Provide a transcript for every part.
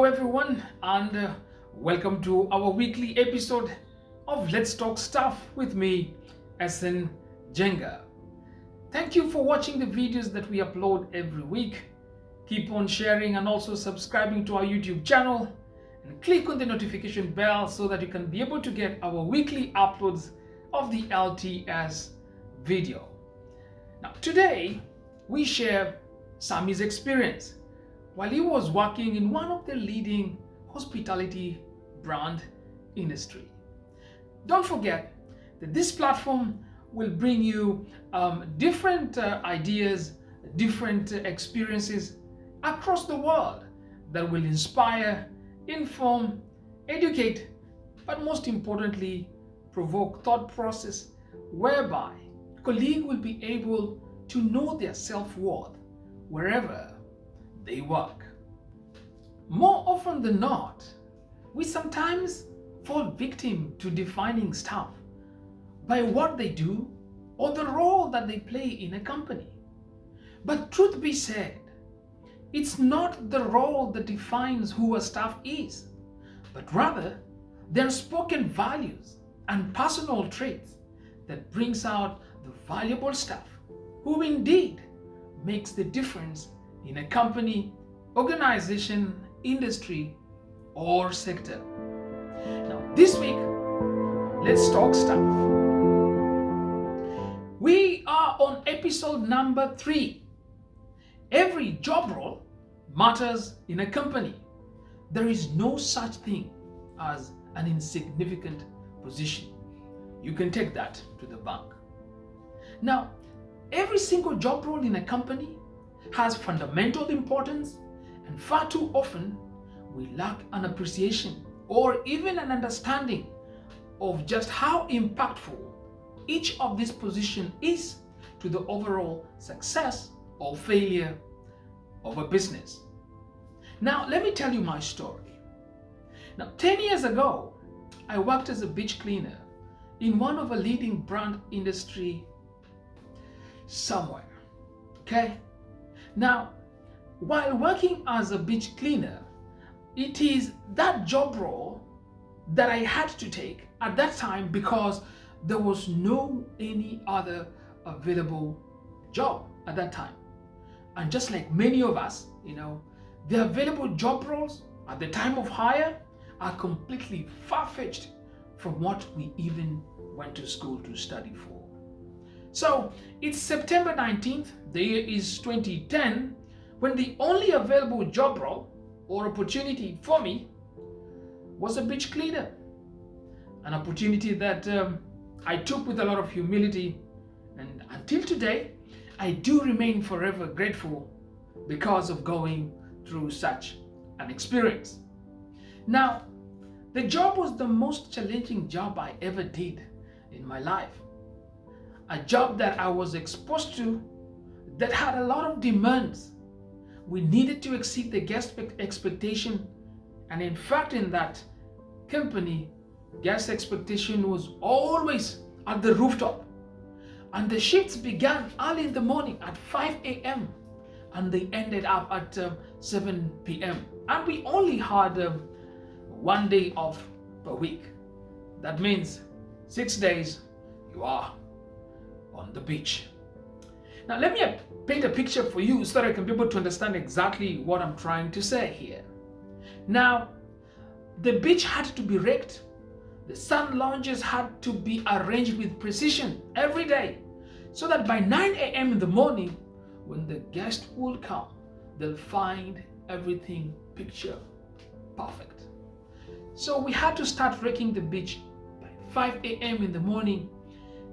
Hello everyone, and welcome to our weekly episode of Let's Talk Stuff with me, Njenga. Thank you for watching the videos that we upload every week. Keep on sharing and also subscribing to our YouTube channel, and click on the notification bell so that you can be able to get our weekly uploads of the LTS video. Now today we share Sammy's experience while he was working in one of the leading hospitality brand industry. Don't forget that this platform will bring you different ideas, different experiences across the world that will inspire, inform, educate, but most importantly, provoke thought process whereby colleagues will be able to know their self-worth wherever they work. More often than not, we sometimes fall victim to defining staff by what they do or the role that they play in a company. But truth be said, it's not the role that defines who a staff is, but rather their spoken values and personal traits that brings out the valuable staff who indeed makes the difference in a company, organization, industry, or sector. Now, this week, let's talk stuff. We are on episode number 3. Every job role matters in a company. There is no such thing as an insignificant position. You can take that to the bank. Now, every single job role in a company has fundamental importance, and far too often we lack an appreciation or even an understanding of just how impactful each of these positions is to the overall success or failure of a business. Now, let me tell you my story. Now, 10 years ago, I worked as a beach cleaner in one of a leading brand industry somewhere. Okay? Now, while working as a beach cleaner, it is that job role that I had to take at that time because there was no any other available job at that time. And just like many of us, the available job roles at the time of hire are completely far-fetched from what we even went to school to study for. So it's September 19th, the year is 2010, when the only available job role or opportunity for me was a beach cleaner. An opportunity that I took with a lot of humility, and until today, I do remain forever grateful because of going through such an experience. Now, the job was the most challenging job I ever did in my life. A job that I was exposed to that had a lot of demands. We needed to exceed the guest expectation, and in fact in that company, guest expectation was always at the rooftop. And the shifts began early in the morning at 5 a.m. and they ended up at 7 p.m. And we only had 1 day off per week. That means 6 days you are on the beach. Now let me paint a picture for you so that I can be able to understand exactly what I'm trying to say here. Now, the beach had to be raked. The sun lounges had to be arranged with precision every day so that by 9 a.m. in the morning, when the guest will come, they'll find everything picture perfect. So we had to start raking the beach by 5 a.m. in the morning,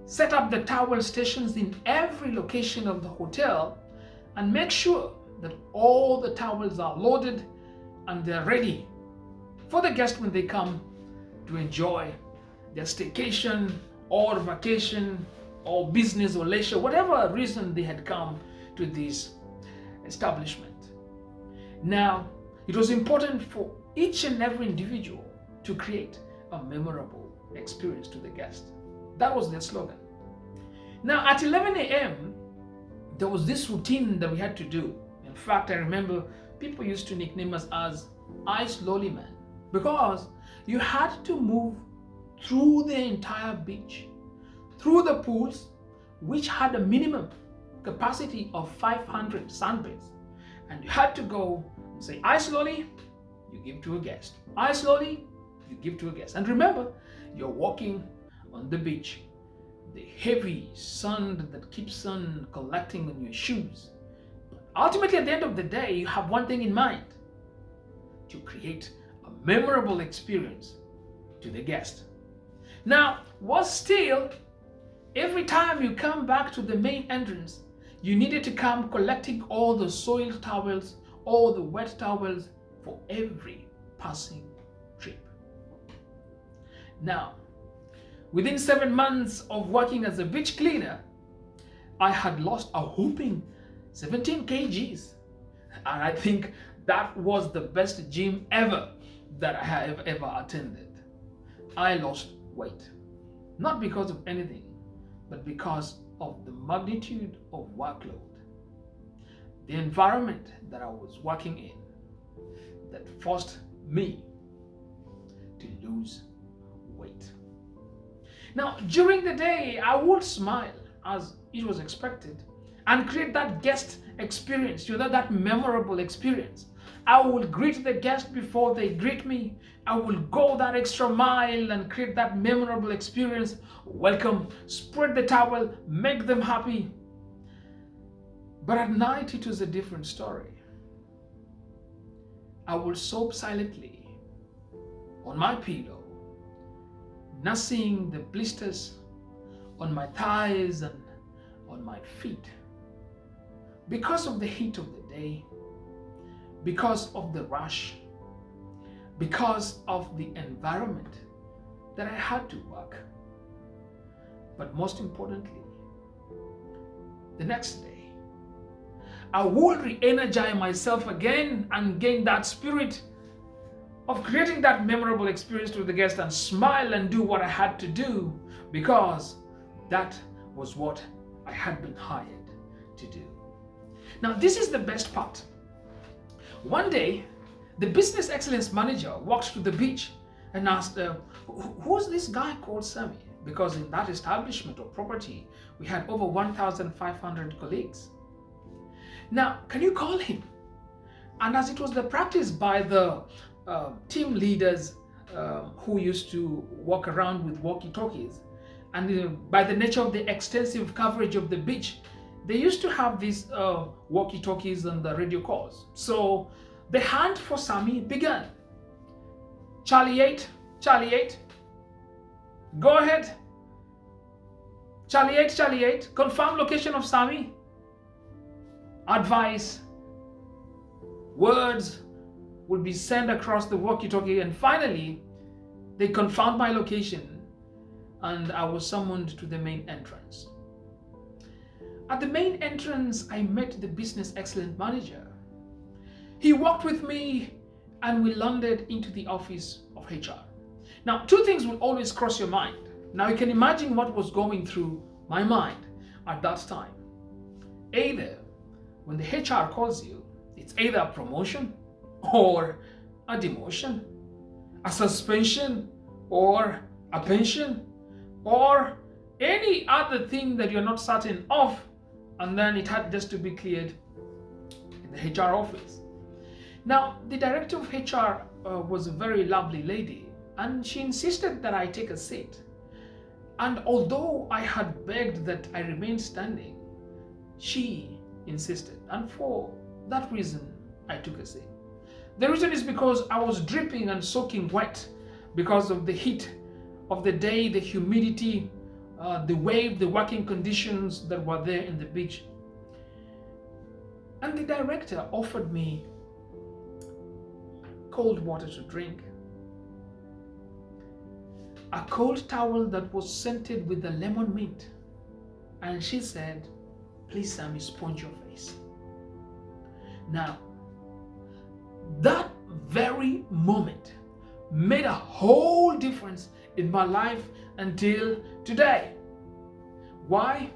set up the towel stations in every location of the hotel, and make sure that all the towels are loaded and they're ready for the guests when they come to enjoy their staycation or vacation or business or leisure, whatever reason they had come to this establishment. Now, it was important for each and every individual to create a memorable experience to the guest. That was their slogan. Now at 11 a.m., there was this routine that we had to do. In fact, I remember people used to nickname us as ice lolly man, because you had to move through the entire beach, through the pools, which had a minimum capacity of 500 sunbeds. And you had to go and say, ice lolly, you give to a guest. Ice lolly, you give to a guest. And remember, you're walking on the beach. The heavy sun that keeps on collecting on your shoes. But ultimately, at the end of the day, you have one thing in mind: to create a memorable experience to the guest. Now, what's still, every time you come back to the main entrance, you needed to come collecting all the soiled towels, all the wet towels for every passing trip. Now, within 7 months of working as a beach cleaner, I had lost a whopping 17 kgs. And I think that was the best gym ever that I have ever attended. I lost weight, not because of anything, but because of the magnitude of workload, the environment that I was working in that forced me to lose weight. Now, during the day, I would smile as it was expected and create that guest experience, that memorable experience. I will greet the guest before they greet me. I will go that extra mile and create that memorable experience. Welcome, spread the towel, make them happy. But at night, it was a different story. I will sob silently on my pillow, nursing the blisters on my thighs and on my feet, because of the heat of the day, because of the rush, because of the environment that I had to work. But most importantly, the next day, I would re-energize myself again and gain that spirit of creating that memorable experience to the guest and smile and do what I had to do, because that was what I had been hired to do. Now, this is the best part. One day, the business excellence manager walked to the beach and asked, who's this guy called Sammy? Because in that establishment or property, we had over 1,500 colleagues. Now, can you call him? And as it was the practice by the team leaders who used to walk around with walkie-talkies, and by the nature of the extensive coverage of the beach, they used to have these walkie-talkies and the radio calls. So the hunt for Sammy began. Charlie 8, Charlie 8, go ahead. Charlie 8, confirm location of Sammy. Advice, words would be sent across the walkie-talkie, and finally they confirmed my location and I was summoned to the main entrance. At the main entrance, I met the business excellence manager. He walked with me and we landed into the office of HR. Now, two things will always cross your mind. Now, you can imagine what was going through my mind at that time. Either when the HR calls you, it's either a promotion or a demotion, a suspension or a pension, or any other thing that you're not certain of, and then it had just to be cleared in the HR office. Now, the director of HR was a very lovely lady, and she insisted that I take a seat. And although I had begged that I remain standing, she insisted, and for that reason, I took a seat. The reason is because I was dripping and soaking wet because of the heat of the day, the humidity, the wave, the working conditions that were there in the beach. And the director offered me cold water to drink, a cold towel that was scented with the lemon mint, and she said, "Please, Sammy, sponge your face." Now, that very moment made a whole difference in my life until today. Why?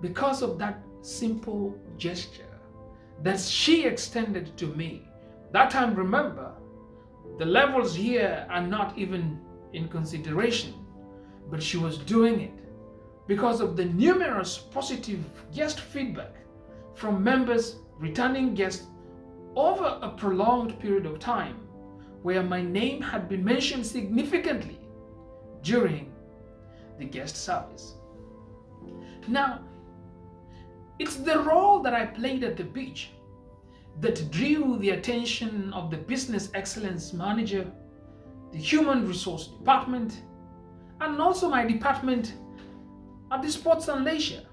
Because of that simple gesture that she extended to me. That time, remember, The levels here are not even in consideration, but she was doing it because of the numerous positive guest feedback from members, returning guests over a prolonged period of time, where my name had been mentioned significantly during the guest service. Now, it's the role that I played at the beach that drew the attention of the business excellence manager, the human resource department, and also my department at the sports and leisure.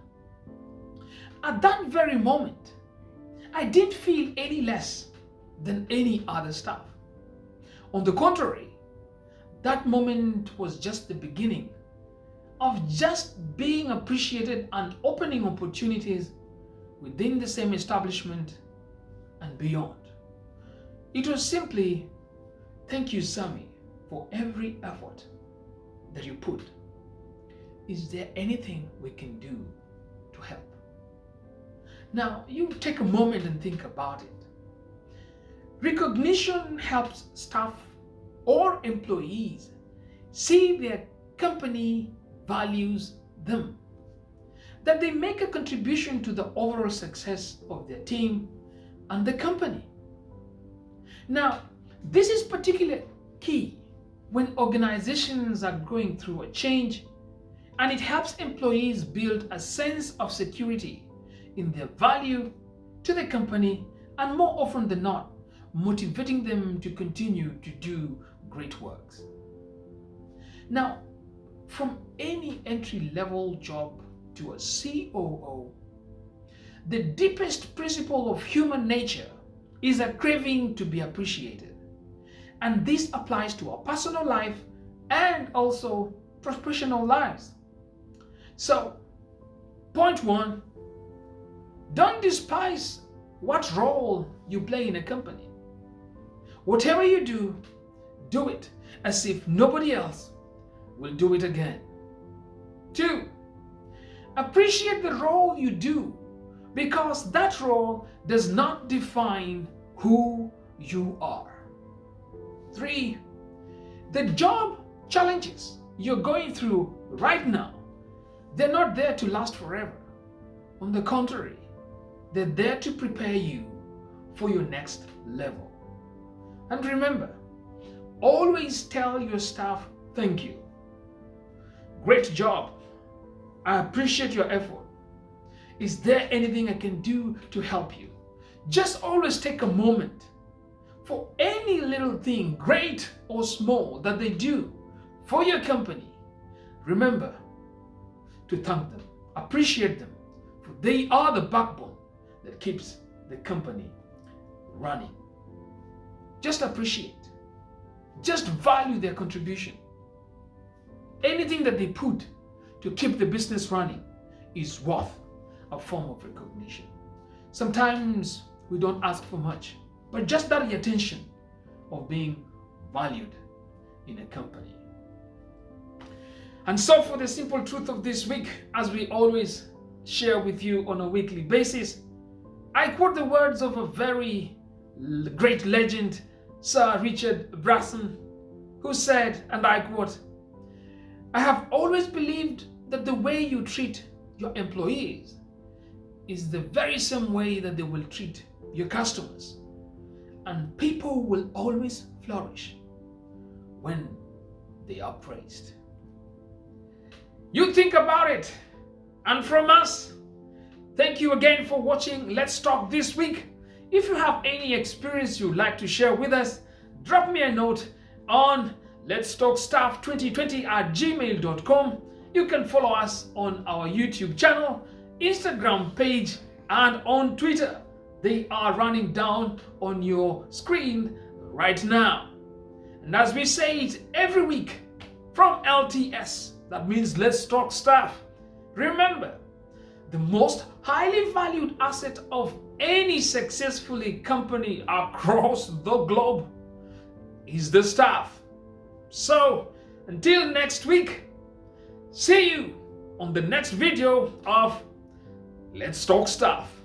At that very moment, I didn't feel any less than any other staff. On the contrary, that moment was just the beginning of just being appreciated and opening opportunities within the same establishment and beyond. It was simply, thank you, Sammy, for every effort that you put. Is there anything we can do to help? Now, you take a moment and think about it. Recognition helps staff or employees see their company values them, that they make a contribution to the overall success of their team and the company. Now, this is particularly key when organizations are going through a change, and it helps employees build a sense of security in their value to the company, and more often than not, motivating them to continue to do great works. Now, from any entry-level job to a COO, the deepest principle of human nature is a craving to be appreciated. And this applies to our personal life and also professional lives. So, point one, don't despise what role you play in a company. Whatever you do, do it as if nobody else will do it again. 2, appreciate the role you do, because that role does not define who you are. 3, the job challenges you're going through right now, they're not there to last forever. On the contrary, they're there to prepare you for your next level. And remember, always tell your staff, thank you. Great job. I appreciate your effort. Is there anything I can do to help you? Just always take a moment for any little thing, great or small, that they do for your company. Remember to thank them, appreciate them, for they are the backbone that keeps the company running. Just appreciate, just value their contribution. Anything that they put to keep the business running is worth a form of recognition. Sometimes we don't ask for much, but just that attention of being valued in a company. And so, for the simple truth of this week, as we always share with you on a weekly basis, I quote the words of a very great legend, Sir Richard Branson, who said, and I quote, "I have always believed that the way you treat your employees is the very same way that they will treat your customers. And people will always flourish when they are praised." You think about it. And from us, thank you again for watching Let's Talk this week. If you have any experience you'd like to share with us, drop me a note on letstalkstaff2020@gmail.com. You can follow us on our YouTube channel, Instagram page, and on Twitter. They are running down on your screen right now. And as we say it every week from LTS, that means Let's Talk Staff, remember, the most highly valued asset of any successfully company across the globe is the staff. So, until next week, see you on the next video of Let's Talk Staff.